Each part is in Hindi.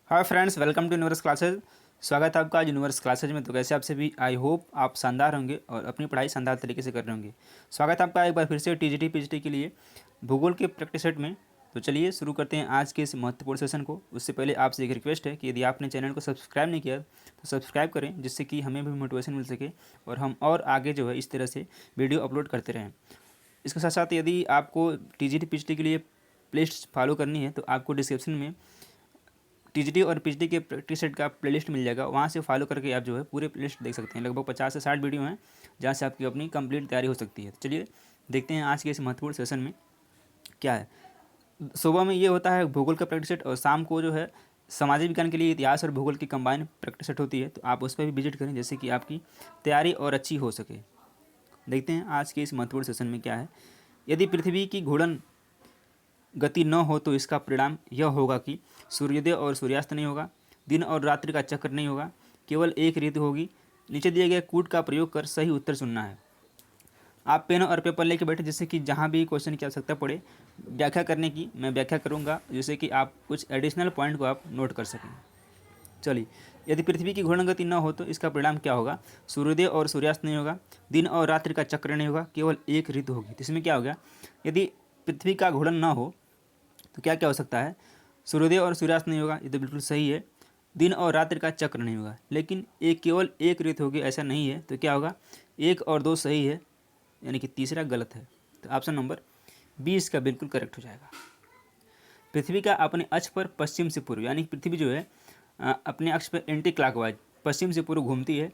Hi friends, welcome to Universe Classes. स्वागत है आपका आज यूनिवर्स क्लासेज में। तो कैसे आप सभी, आई होप आप शानदार होंगे और अपनी पढ़ाई शानदार तरीके से कर रहे होंगे। स्वागत है आपका एक बार फिर से टीजीटी पीजीटी के लिए भूगोल के प्रैक्टिस सेट में। तो चलिए शुरू करते हैं आज के इस महत्वपूर्ण सेशन को। उससे पहले आपसे एक रिक्वेस्ट है कि यदि आपने चैनल को सब्सक्राइब नहीं किया तो सब्सक्राइब करें, जिससे कि हमें भी मोटिवेशन मिल सके और हम और आगे जो है इस तरह से वीडियो अपलोड करते रहें। इसके साथ साथ यदि आपको टीजीटी पीजीटी के लिए प्लेलिस्ट फॉलो करनी है तो आपको डिस्क्रिप्शन में टीजीटी और पीजीटी के प्रैक्टिस सेट का प्लेलिस्ट मिल जाएगा। वहाँ से फॉलो करके आप जो है पूरे प्लेलिस्ट देख सकते हैं। लगभग 50 से 60 वीडियो हैं जहाँ से आपकी अपनी कंप्लीट तैयारी हो सकती है। तो चलिए देखते हैं आज के इस महत्वपूर्ण सेशन में क्या है। सुबह में ये होता है भूगोल का प्रैक्टिस सेट और शाम को जो है सामाजिक विज्ञान के लिए इतिहास और भूगोल की कंबाइन प्रैक्टिस सेट होती है। तो आप उस पर भी विजिट करें जिससे कि आपकी तैयारी और अच्छी हो सके। देखते हैं आज के इस महत्वपूर्ण सेशन में क्या है। यदि पृथ्वी की घूर्णन गति न हो तो इसका परिणाम यह होगा कि सूर्योदय और सूर्यास्त नहीं होगा, दिन और रात्रि का चक्र नहीं होगा, केवल एक ऋतु होगी। नीचे दिए गए कूट का प्रयोग कर सही उत्तर चुनना है। आप पेन और पेपर लेके बैठे, जिससे कि जहाँ भी क्वेश्चन की आवश्यकता पड़े व्याख्या करने की, मैं व्याख्या करूँगा, जिससे कि आप कुछ एडिशनल पॉइंट को आप नोट कर सकें। चलिए, यदि पृथ्वी की घूर्णन गति न हो तो इसका परिणाम क्या होगा। सूर्योदय और सूर्यास्त नहीं होगा, दिन और रात्रि का चक्र नहीं होगा, केवल एक ऋतु होगी। तो इसमें क्या हो गया, यदि पृथ्वी का घूर्णन न हो तो क्या क्या हो सकता है। सूर्योदय और सूर्यास्त नहीं होगा, ये तो बिल्कुल सही है। दिन और रात्रि का चक्र नहीं होगा, लेकिन एक केवल एक ऋतु होगी, ऐसा नहीं है। तो क्या होगा, 1 और 2 सही है, यानी कि तीसरा गलत है। तो ऑप्शन नंबर 20 का बिल्कुल करेक्ट हो जाएगा। पृथ्वी का अपने अक्ष पर पश्चिम से पूर्व, यानी कि पृथ्वी जो है अपने अक्ष पर एंटी क्लॉकवाइज पश्चिम से पूर्व घूमती है।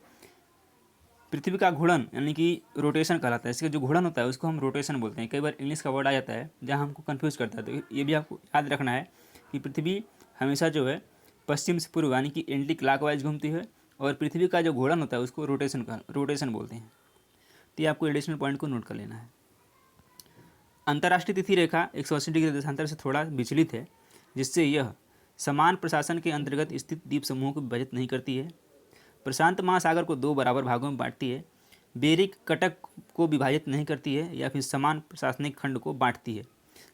पृथ्वी का घूर्णन यानी कि रोटेशन कहलाता है। इसका जो घूर्णन होता है उसको हम रोटेशन बोलते हैं। कई बार इंग्लिश का वर्ड आ जाता है जहाँ हमको कंफ्यूज करता है, तो ये भी आपको याद रखना है कि पृथ्वी हमेशा जो है पश्चिम से पूर्व यानी कि एंटी क्लॉकवाइज घूमती है, और पृथ्वी का जो घूर्णन होता है उसको रोटेशन बोलते हैं। तो ये आपको एडिशनल पॉइंट को नोट कर लेना है। अंतर्राष्ट्रीय तिथि रेखा 180 डिग्री देशांतर से थोड़ा विचलित है, जिससे यह समान प्रशासन के अंतर्गत स्थित द्वीप समूहों को विभाजित नहीं करती है। प्रशांत महासागर को 2 बराबर भागों में बांटती है। बेरिक कटक को विभाजित नहीं करती है या फिर समान प्रशासनिक खंड को बांटती है।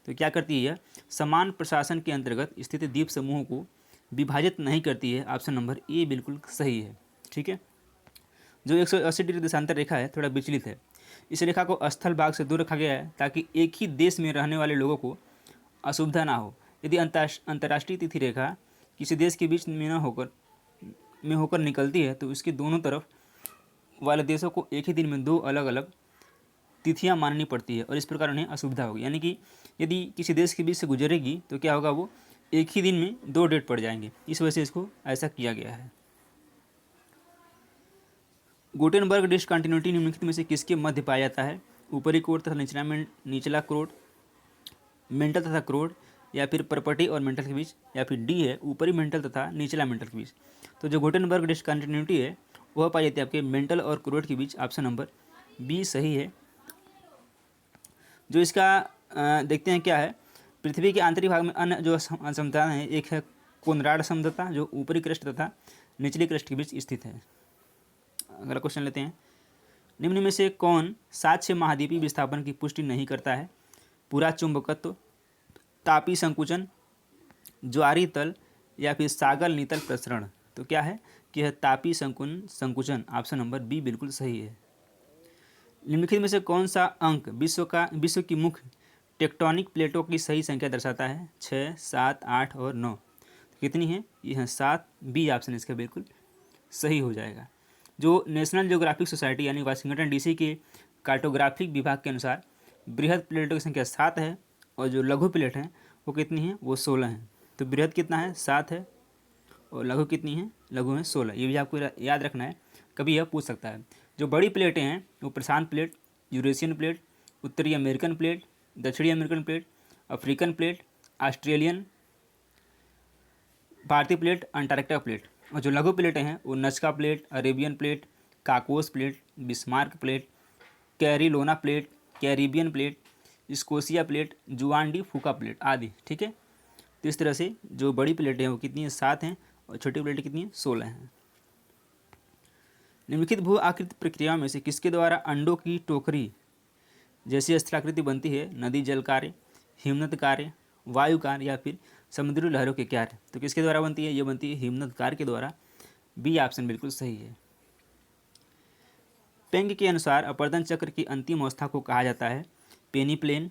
तो क्या करती है, यह समान प्रशासन के अंतर्गत स्थित द्वीप समूहों को विभाजित नहीं करती है। ऑप्शन नंबर ए बिल्कुल सही है। ठीक है, जो 180 डिग्री देशांतर रेखा है थोड़ा विचलित है। इस रेखा को स्थल भाग से दूर रखा गया है ताकि एक ही देश में रहने वाले लोगों को असुविधा ना हो। यदि अंतर्राष्ट्रीय तिथि रेखा किसी देश के बीच में होकर निकलती है तो इसके दोनों तरफ वाले देशों को एक ही दिन में 2 अलग अलग तिथियां माननी पड़ती है और इस प्रकार उन्हें असुविधा होगी। यानी कि यदि किसी देश के बीच से गुजरेगी तो क्या होगा, वो एक ही दिन में 2 डेट पड़ जाएंगे। इस वजह से इसको ऐसा किया गया है। गुटेनबर्ग डिसकंटिन्यूटी निम्नलिखित में से किसके मध्य पाया जाता है। ऊपरी कोड तथा निचला क्रोड, मेंटल तथा क्रोड, या फिर प्रॉपर्टी और मेंटल के बीच, या फिर डी है ऊपरी मेंटल तथा निचला मेंटल के बीच। तो जो गुटेनबर्ग डिसकंटिन्यूटी है वह पाई जाती है आपके मेंटल और क्रोड के बीच। ऑप्शन नंबर बी सही है। जो इसका देखते हैं क्या है। पृथ्वी के आंतरिक भाग में अन्य जो असमताएं हैं, एक है कोनराड समतलता जो ऊपरी क्रस्ट तथा निचली क्रस्ट के बीच स्थित है। अगला क्वेश्चन लेते हैं। निम्न में से कौन साक्ष्य महाद्वीपीय विस्थापन की पुष्टि नहीं करता है। पूरा चुंबकत्व, तापी संकुचन, ज्वारीय तल, या फिर सागर नितल प्रसरण। तो क्या है कि यह तापी संकुचन। ऑप्शन नंबर बी बिल्कुल सही है। निम्नलिखित में से कौन सा अंक विश्व की मुख्य टेक्टोनिक प्लेटों की सही संख्या दर्शाता है। 6, 7, 8 और 9। कितनी है, ये है 7। बी ऑप्शन इसका बिल्कुल सही हो जाएगा। जो नेशनल ज्योग्राफिक सोसाइटी यानी वाशिंगटन डीसी के कार्टोग्राफिक विभाग के अनुसार बृहद प्लेटों की संख्या 7 है, और जो लघु प्लेट हैं वो कितनी है, वो 16 हैं। तो बृहद कितना है, 7 है, और लघु कितनी है, लघु है 16। ये भी आपको याद रखना है, कभी यह पूछ सकता है। जो बड़ी प्लेटें हैं वो प्रशांत प्लेट, यूरेशियन प्लेट, उत्तरी अमेरिकन प्लेट, दक्षिणी American plate, African plate, Australian, भारतीय प्लेट, अंटार्कटिका प्लेट। और जो लघु प्लेटें हैं वो Nazca plate, Arabian plate, Cocos plate, Bismarck plate, Caroline plate, Caribbean plate, Scotia plate, Juan de Fuca plate आदि। ठीक है, तो इस तरह से जो बड़ी प्लेटें हैं वो कितनी हैं, 7 हैं, और छोटी प्लेटें कितनी हैं, 16 हैं। निम्नलिखित भू आकृति प्रक्रियाओं में से किसके द्वारा अंडों की टोकरी जैसी स्थलाकृति बनती है। नदी जल कार्य, हिमनद कार्य, वायु कार्य, या फिर समुद्री लहरों के क्यार। तो किसके द्वारा बनती है? ये बनती है हिमनदकार के द्वारा। बी ऑप्शन बिल्कुल सही है। पेंग के अनुसार अपर्दन चक्र की अंतिम अवस्था को कहा जाता है पेनी प्लेन,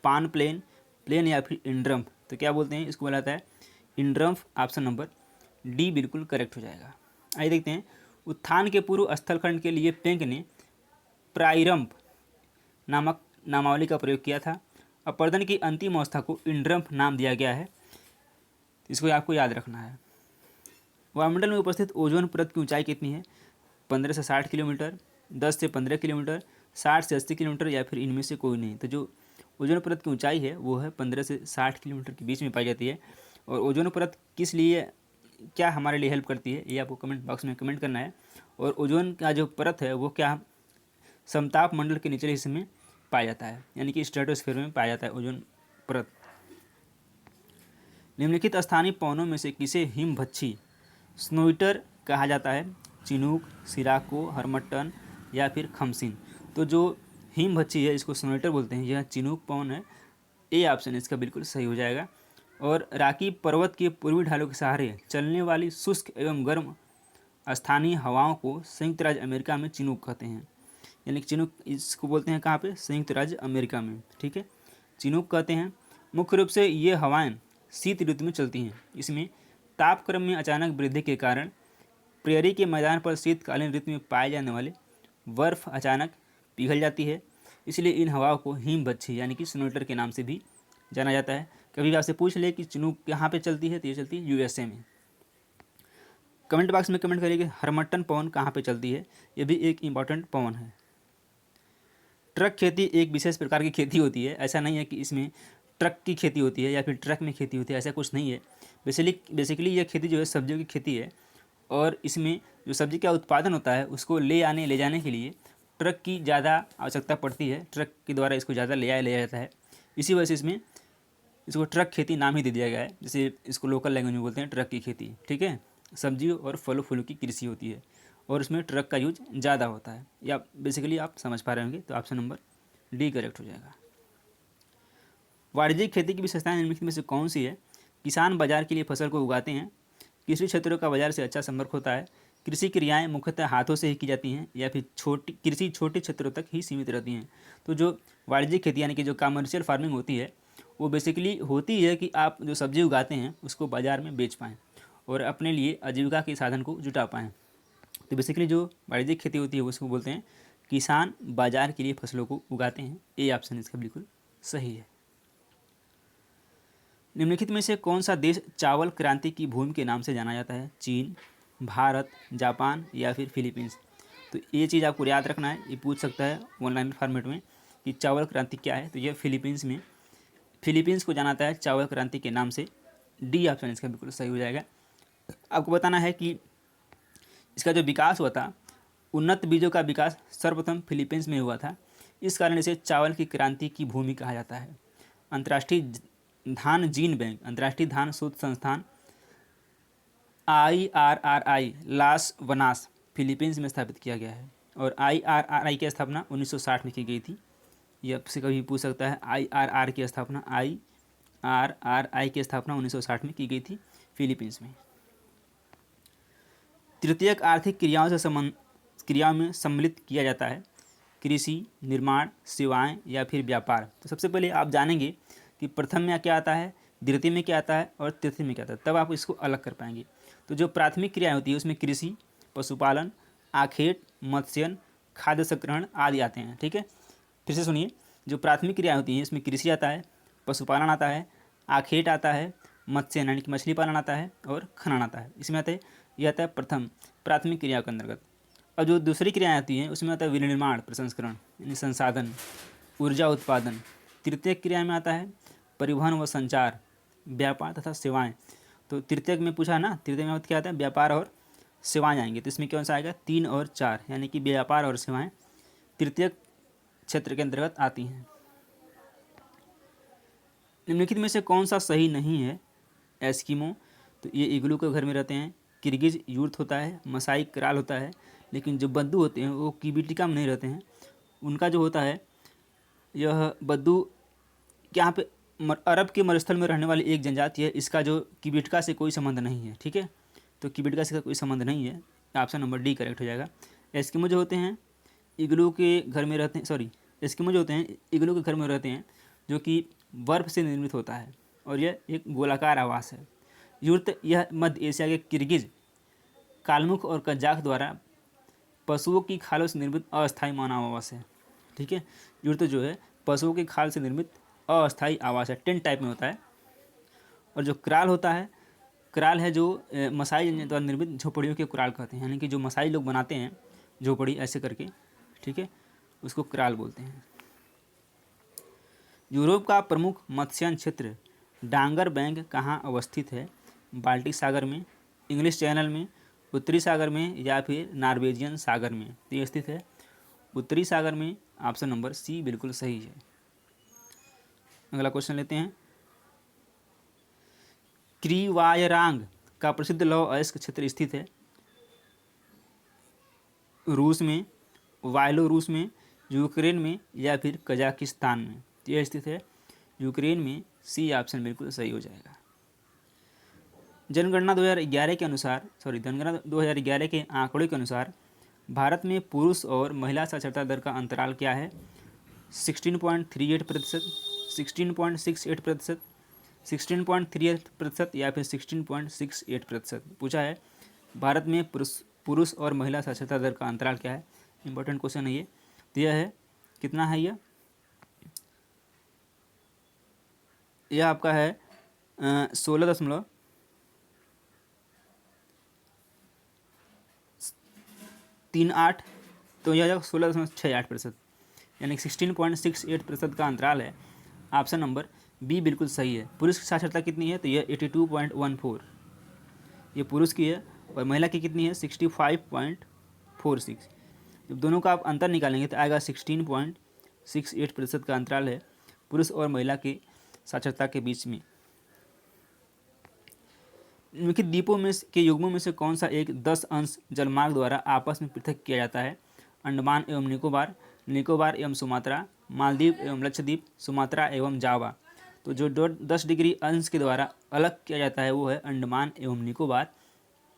पान प्लेन, प्लेन या फिर इंड्रम्फ। तो क्या बोलते हैं? इसको बोला जाता है इंड्रम्फ। ऑप्शन नंबर डी बिल्कुल करेक्ट हो जाएगा। आइए देखते हैं, उत्थान के पूर्व स्थलखंड के लिए पेंग ने प्राइरम्फ नामक नामावली का प्रयोग किया था। अपर्दन की अंतिम अवस्था को इंड्रम्फ नाम दिया गया है। इसको आपको याद रखना है। वायुमंडल में उपस्थित ओजोन परत की ऊंचाई कितनी है? 15 से 60 किलोमीटर, 10 से 15 किलोमीटर, 60 से 80 किलोमीटर या फिर इनमें से कोई नहीं। तो जो ओजोन परत की ऊंचाई है वो है 15 से 60 किलोमीटर के बीच में पाई जाती है। और ओजोन परत किस लिए, क्या हमारे लिए हेल्प करती है, ये आपको कमेंट बॉक्स में कमेंट करना है। और ओजोन का जो परत है वो क्या समताप मंडल के निचले हिस्से में पाया जाता है, यानी कि स्ट्रेटोस्फीयर में पाया जाता है ओजोन परत। निम्नलिखित स्थानीय पवनों में से किसे हिमभच्छी स्नोइटर कहा जाता है? चिनूक, सिराको, हरमट्टन या फिर खमसिन। तो जो हिमभच्छी है इसको स्नोइटर बोलते हैं, यह चिनूक पवन है। ए ऑप्शन इसका बिल्कुल सही हो जाएगा। और राकी पर्वत के पूर्वी ढालों के सहारे चलने वाली शुष्क एवं गर्म स्थानीय हवाओं को संयुक्त राज्य अमेरिका में चिनूक कहते हैं, यानी कि चिनूक इसको बोलते हैं कहाँ पे? संयुक्त राज्य अमेरिका में। ठीक है, चिनूक कहते हैं। मुख्य रूप से ये हवाएं शीत ऋतु में चलती हैं। इसमें तापक्रम में अचानक वृद्धि के कारण प्रेयरी के मैदान पर शीतकालीन ऋतु में पाए जाने वाले बर्फ अचानक पिघल जाती है। इसलिए इन हवाओं को हिमभच्छी यानी कि स्नोइटर के नाम से भी जाना जाता है। कभी भी आपसे पूछ ले कि चिनूक कहाँ पे चलती है, तो ये चलती है यूएसए में। कमेंट बॉक्स में कमेंट करिए कि हरमट्टन पवन कहाँ पे चलती है। ये भी एक इम्पॉर्टेंट पवन है। ट्रक खेती एक विशेष प्रकार की खेती होती है। ऐसा नहीं है कि इसमें ट्रक की खेती होती है या फिर ट्रक में खेती होती है, ऐसा कुछ नहीं है। बेसिकली यह खेती जो है सब्जियों की खेती है। और इसमें जो सब्जी का उत्पादन होता है उसको ले जाने के लिए ट्रक की ज़्यादा आवश्यकता पड़ती है। ट्रक के द्वारा इसको ज़्यादा ले जाता है। इसी वजह से इसमें इसको ट्रक खेती नाम ही दे दिया गया है। जैसे इसको लोकल लैंग्वेज में बोलते हैं ट्रक की खेती। ठीक है, सब्जियों और फलों फूलों की कृषि होती है और उसमें ट्रक का यूज ज़्यादा होता है। या बेसिकली आप समझ पा रहे होंगे। तो ऑप्शन नंबर डी करेक्ट हो जाएगा। वाणिज्यिक खेती की विशेषताएं निम्नलिखित में से कौन सी है? किसान बाजार के लिए फसल को उगाते हैं। कृषि क्षेत्रों का बाजार से अच्छा संपर्क होता है। कृषि क्रियाएं मुख्यतः हाथों से ही की जाती हैं या फिर कृषि छोटे क्षेत्रों तक ही सीमित रहती हैं। तो जो वाणिज्यिक खेती यानी कि जो कमर्शियल फार्मिंग होती है वो बेसिकली होती है कि आप जो सब्जी उगाते हैं उसको बाज़ार में बेच पाएँ और अपने लिए आजीविका के साधन को जुटा पाएँ। तो बेसिकली जो वाणिज्यिक खेती होती है उसको बोलते हैं किसान बाजार के लिए फसलों को उगाते हैं। ए ऑप्शन इसका बिल्कुल सही है। निम्नलिखित में से कौन सा देश चावल क्रांति की भूमि के नाम से जाना जाता है? चीन, भारत, जापान या फिर फिलीपींस। तो ये चीज़ आपको याद रखना है। ये पूछ सकता है ऑनलाइन फॉर्मेट में कि चावल क्रांति क्या है। तो ये फिलीपींस को जाना जाता है चावल क्रांति के नाम से। डी ऑप्शन इसका बिल्कुल सही हो जाएगा। आपको बताना है कि इसका जो विकास हुआ था, उन्नत बीजों का विकास सर्वप्रथम फिलीपींस में हुआ था। इस कारण इसे चावल की क्रांति की भूमि कहा जाता है। अंतर्राष्ट्रीय धान जीन बैंक, अंतर्राष्ट्रीय धान शोध संस्थान IRRI लास वनास फिलीपींस में स्थापित किया गया है। और IRRI की स्थापना 1960 में की गई थी। ये आपसे कभी पूछ सकता है IRR की स्थापना IRRI की स्थापना 1960 में की गई थी फिलीपींस में। तृतीयक आर्थिक क्रियाओं में सम्मिलित किया जाता है कृषि, निर्माण, सेवाएं या फिर व्यापार। तो सबसे पहले आप जानेंगे कि प्रथम में क्या आता है, द्वितीय में क्या आता है और तृतीय में क्या आता है, तब आप इसको अलग कर पाएंगे। तो जो प्राथमिक क्रियाएं होती है उसमें कृषि, पशुपालन, आखेट, मत्स्यन, खाद्य संग्रहण आदि आते हैं। ठीक है, फिर से सुनिए। जो प्राथमिक क्रियाएं होती हैं इसमें कृषि आता है, पशुपालन आता है, आखेट आता है, मत्स्यन यानी कि मछली पालन आता है और खनन आता है। इसमें आता है, यह आता है प्रथम प्राथमिक क्रिया के अंतर्गत। और जो दूसरी क्रियाएं आती हैं उसमें आता है विनिर्माण, प्रसंस्करण यानी संसाधन, ऊर्जा उत्पादन। तृतीय क्रिया में आता है परिवहन व संचार, व्यापार तथा सेवाएं। तो तृतीय में पूछा ना, तृतीय में क्या आता है, व्यापार और सेवाएं आएंगे। तो इसमें कौन सा आएगा, 3 और 4 यानी कि व्यापार और सेवाएं तृतीय क्षेत्र के अंतर्गत आती हैं। निम्नलिखित में से कौन सा सही नहीं है? एस्किमो, तो ये इग्लू के घर में रहते हैं। किर्गिज यूर्थ होता है, मसाई कराल होता है। लेकिन जो बद्दू होते हैं वो किबिटिका में नहीं रहते हैं। उनका जो होता है यह बद्दू यहाँ पे अरब के मरुस्थल में रहने वाली एक जनजाति है, इसका जो किबिटका से कोई संबंध नहीं है। ठीक है, तो किबिटका से कोई संबंध नहीं है, ऑप्शन नंबर डी करेक्ट हो जाएगा। एस्किमो जो होते हैं इग्लू के घर में रहते हैं, सॉरी एस्किमो जो होते हैं इग्लू के घर में रहते हैं, जो कि बर्फ से निर्मित होता है और यह एक गोलाकार आवास है। यह मध्य एशिया के किर्गिज, कालमुख और कजाक द्वारा पशुओं की खालों से निर्मित अस्थायी मानव आवास है। ठीक है, युर्त जो है पशुओं की खाल से निर्मित अस्थायी आवास है, टेंट टाइप में होता है। और जो क्राल होता है, क्राल है जो मसाई द्वारा निर्मित झोपड़ियों के क्राल कहते हैं, यानी कि जो मसाई लोग बनाते हैं झोपड़ी ऐसे करके, ठीक है, उसको क्राल बोलते हैं। यूरोप का प्रमुख मत्स्यन क्षेत्र डांगर बैंक कहाँ अवस्थित है? बाल्टिक सागर में, इंग्लिश चैनल में, उत्तरी सागर में या फिर नॉर्वेजियन सागर में? तो ये स्थित है उत्तरी सागर में, ऑप्शन नंबर सी बिल्कुल सही है। अगला क्वेश्चन लेते हैं। क्रीवायरांग का प्रसिद्ध लौह अयस्क क्षेत्र स्थित है? रूस में, वायलोरूस में, यूक्रेन में या फिर कजाकिस्तान में? तो यह स्थित है यूक्रेन में, सी ऑप्शन बिल्कुल सही हो जाएगा। जनगणना 2011 के अनुसार, जनगणना 2011 के आंकड़े के अनुसार भारत में पुरुष और महिला साक्षरता दर का अंतराल क्या है? 16.38%, 16.68%, 16.38% या फिर 16.68%? पूछा है भारत में पुरुष और महिला साक्षरता दर का अंतराल क्या है। इंपॉर्टेंट क्वेश्चन है ये। तो यह है, कितना है यह आपका है 16.38, तो यह 16.68%, यानी 16.68% का अंतराल है। ऑप्शन नंबर बी बिल्कुल सही है। पुरुष की साक्षरता कितनी है? तो यह 82.14, ये पुरुष की है, और महिला की कितनी है? 65.46। जब दोनों का आप अंतर निकालेंगे तो आएगा 16.68% का अंतराल है पुरुष और महिला की साक्षरता के बीच में। निम्नलिखित द्वीपों में के युग्मों में से कौन सा एक 10 अंश जलमार्ग द्वारा आपस में पृथक किया जाता है? अंडमान एवं निकोबार, निकोबार एवं सुमात्रा, मालदीव एवं लक्षद्वीप, सुमात्रा एवं जावा? तो जो 10 डिग्री अंश के द्वारा अलग किया जाता है वो है अंडमान एवं निकोबार।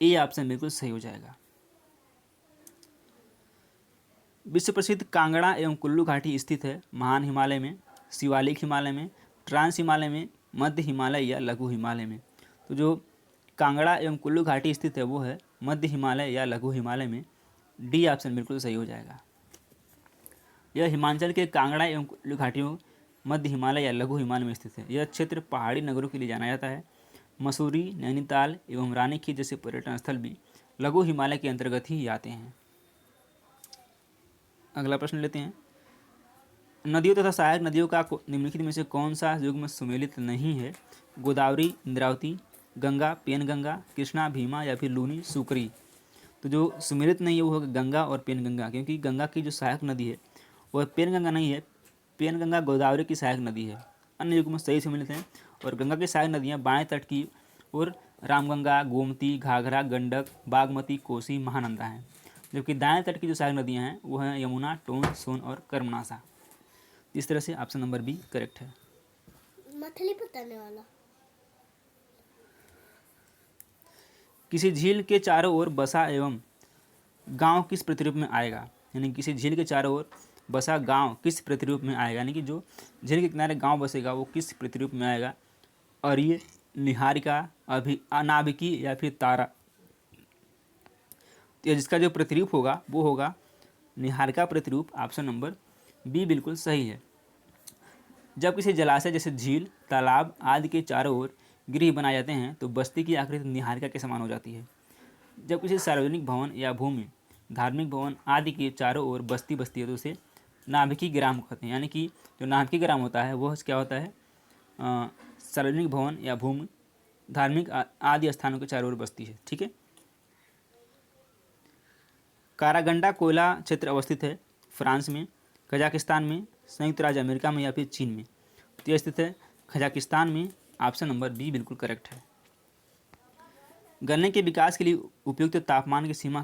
ए ऑप्शन बिल्कुल सही हो जाएगा। विश्व प्रसिद्ध कांगड़ा एवं कुल्लू घाटी स्थित है? महान हिमालय में, शिवालिक हिमालय में, ट्रांस हिमालय में, मध्य हिमालय या लघु हिमालय में? तो जो कांगड़ा एवं कुल्लू घाटी स्थित है वो है मध्य हिमालय या लघु हिमालय में। डी ऑप्शन बिल्कुल सही हो जाएगा। यह हिमाचल के कांगड़ा एवं कुल्लू घाटियों मध्य हिमालय या लघु हिमालय में स्थित है। यह क्षेत्र पहाड़ी नगरों के लिए जाना जाता है। मसूरी, नैनीताल एवं रानीखेत जैसे पर्यटन स्थल भी लघु हिमालय के अंतर्गत ही आते हैं। अगला प्रश्न लेते हैं। नदियों तथा सहायक नदियों का निम्नलिखित में से कौन सा युग्म सुमेलित नहीं है? गोदावरी, इंद्रावती, गंगा, पेनगंगा, कृष्णा, भीमा या फिर लूनी, सुकरी? तो जो सुमेलित नहीं है वो होगा गंगा और पेनगंगा, क्योंकि गंगा की जो सहायक नदी है वह पेनगंगा नहीं है। पेनगंगा गोदावरी की सहायक नदी है। अन्य युग्म सही सुमेलित हैं, और गंगा की सहायक नदियाँ बाएं तट की और रामगंगा, गोमती, घाघरा, गंडक, बागमती, कोसी, महानंदा हैं, जबकि दाएं तट की जो सहायक नदियाँ हैं वो हैं यमुना, टोन, सोन और कर्मनाशा। इस तरह से ऑप्शन नंबर बी करेक्ट है। मछली पकड़ने वाला। किसी झील के चारों ओर बसा एवं गांव किस प्रतिरूप में आएगा? यानी किसी झील के चारों ओर बसा गांव किस प्रतिरूप में आएगा? यानी कि जो झील के किनारे गांव बसेगा वो किस प्रतिरूप में आएगा? अर्य, निहारिका, अनाभिकी या फिर तारा? तो जिसका जो प्रतिरूप होगा वो होगा निहारिका प्रतिरूप। ऑप्शन नंबर बी बिल्कुल सही है। जब किसी जलाशय जैसे झील, तालाब आदि के चारों ओर गृह बनाए जाते हैं तो बस्ती की आकृति निहारिका के समान हो जाती है। जब किसी सार्वजनिक भवन या भूमि, धार्मिक भवन आदि के चारों ओर बस्ती बसती है तो उसे नाभिकी ग्राम कहते हैं। यानी कि जो नाभिकी ग्राम होता है वह क्या होता है? सार्वजनिक भवन या भूमि, धार्मिक आदि स्थानों के चारों ओर बस्ती है। ठीक है। कारागंडा कोयला क्षेत्र अवस्थित है फ्रांस में, कजाकिस्तान में, संयुक्त राज्य अमेरिका में या फिर चीन में? तो यह स्थित है कजाकिस्तान में। ऑप्शन नंबर बी बिल्कुल करेक्ट है। गन्ने के विकास के लिए उपयुक्त तापमान की सीमा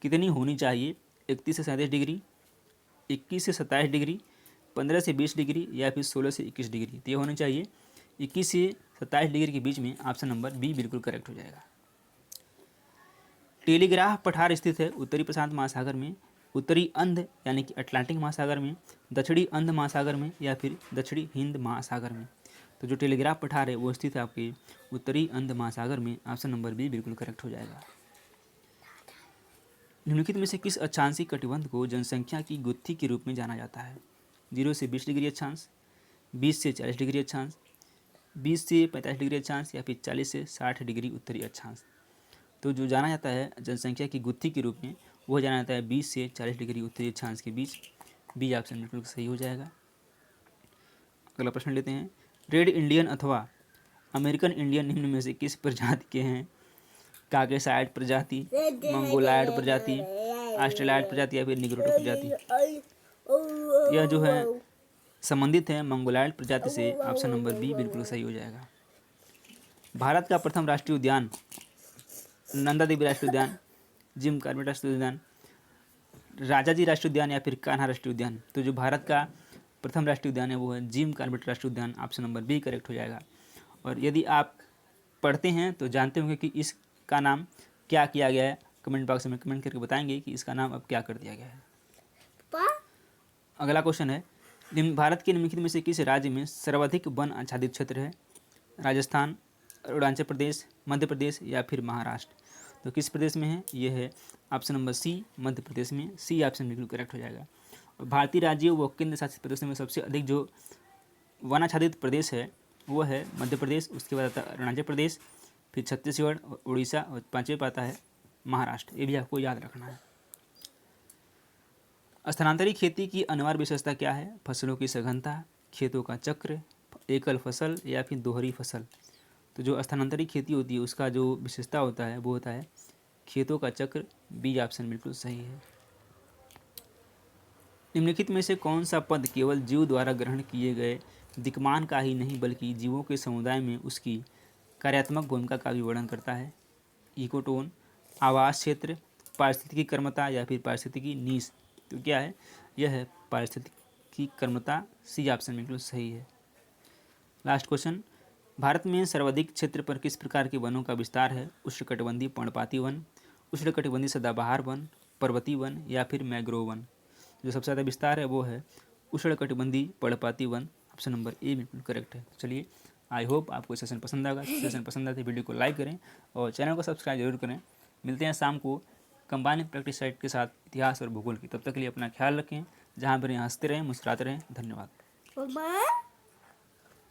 कितनी होनी चाहिए? 31 से 37 डिग्री, 21 से 27 डिग्री, 15 से 20 डिग्री या फिर 16 से 21 डिग्री। तो ये होनी चाहिए 21 से 27 डिग्री के बीच में। ऑप्शन नंबर बी बिल्कुल करेक्ट हो जाएगा। टेलीग्राफ पठार स्थित है उत्तरी प्रशांत महासागर में, उत्तरी अंध यानी कि अटलांटिक महासागर में, दक्षिणी अंध महासागर में या फिर दक्षिणी हिंद महासागर में। तो जो टेलीग्राफ पठार है वो स्थित है आपके उत्तरी अंध महासागर में। ऑप्शन नंबर बी बिल्कुल करेक्ट हो जाएगा। निम्नलिखित में से किस अक्षांशीय कटिबंध को जनसंख्या की गुत्थी के रूप में जाना जाता है? 0 से 20 डिग्री अक्षांश, 20 से 40 डिग्री अक्षांश, 20 से 45 डिग्री अक्षांश या फिर 40 से 60 डिग्री उत्तरी अक्षांश। तो जो जाना जाता है जनसंख्या की गुत्थी के रूप में वो जाना जाता है 20 से 40 डिग्री उत्तरी अक्षांश के बीच। बी ऑप्शन बिल्कुल सही हो जाएगा। अगला प्रश्न लेते हैं। रेड इंडियन अथवा अमेरिकन इंडियन निम्न में से किस प्रजाति के हैं? काकेसाइड प्रजाति, मंगोलायड प्रजाति, ऑस्ट्रेलाइड प्रजाति या फिर निग्रोटो प्रजाति। यह जो है संबंधित है मंगोलायड प्रजाति से। ऑप्शन नंबर बी बिल्कुल सही हो जाएगा। भारत का प्रथम राष्ट्रीय उद्यान नंदा देवी राष्ट्रीय उद्यान, जिम कॉर्बेट राष्ट्रीय उद्यान, राजाजी राष्ट्रीय उद्यान या फिर कान्हा राष्ट्रीय उद्यान। तो जो भारत का प्रथम राष्ट्रीय उद्यान है वो है जिम कॉर्बेट राष्ट्रीय उद्यान। ऑप्शन नंबर बी करेक्ट हो जाएगा। और यदि आप पढ़ते हैं तो जानते होंगे कि इसका नाम क्या किया गया है। कमेंट बॉक्स में कमेंट करके बताएंगे कि इसका नाम अब क्या कर दिया गया है। अगला क्वेश्चन है, भारत के निम्नलिखित में से किस राज्य में सर्वाधिक वन आच्छादित क्षेत्र है? राजस्थान, अरुणाचल प्रदेश, मध्य प्रदेश या फिर महाराष्ट्र। तो किस प्रदेश में है? ये है option number C Madhya Pradesh में। सी ऑप्शन बिल्कुल करेक्ट हो जाएगा। और भारतीय राज्यों व केंद्र शासित प्रदेशों में सबसे अधिक जो वन आच्छादित प्रदेश है वो है मध्य प्रदेश, उसके बाद आता है अरुणाचल प्रदेश, फिर छत्तीसगढ़ और उड़ीसा और पाँचवें पर आता है महाराष्ट्र। ये भी आपको याद रखना है। स्थानांतरित खेती की अनिवार्य विशेषता क्या है? फसलों की सघनता, खेतों का चक्र, एकल फसल या फिर दोहरी फसल। तो जो स्थानांतरित खेती होती है उसका जो विशेषता होता है वो होता है खेतों का चक्र। बी ऑप्शन बिल्कुल सही है। निम्नलिखित में से कौन सा पद केवल जीव द्वारा ग्रहण किए गए दिक्मान का ही नहीं बल्कि जीवों के समुदाय में उसकी कार्यात्मक भूमिका का भी वर्णन करता है? इकोटोन, आवास क्षेत्र, पारिस्थितिकी कर्मता या फिर पारिस्थितिकी नीश। तो क्या है? यह है पारिस्थितिकी कर्मता। सी ऑप्शन बिल्कुल सही है। लास्ट क्वेश्चन, भारत में सर्वाधिक क्षेत्र पर किस प्रकार के वनों का विस्तार है? उष्णकटिबंधीय पर्णपाती वन, उष्णकटिबंधीय सदाबहार वन, पर्वतीय वन या फिर मैंग्रोव वन। जो सबसे ज़्यादा विस्तार है वो है उष्णकटिबंधीय पर्णपाती वन। ऑप्शन नंबर ए बिल्कुल करेक्ट है। चलिए, आई होप आपको सेशन पसंद आएगा। सेशन पसंद आते वीडियो को लाइक करें और चैनल को सब्सक्राइब जरूर करें। मिलते हैं शाम को कंबाइंड प्रैक्टिस सेट के साथ इतिहास और भूगोल की। तब तक के लिए अपना ख्याल रखें। जहाँ पर हंसते रहें, मुस्कुराते रहें। धन्यवाद।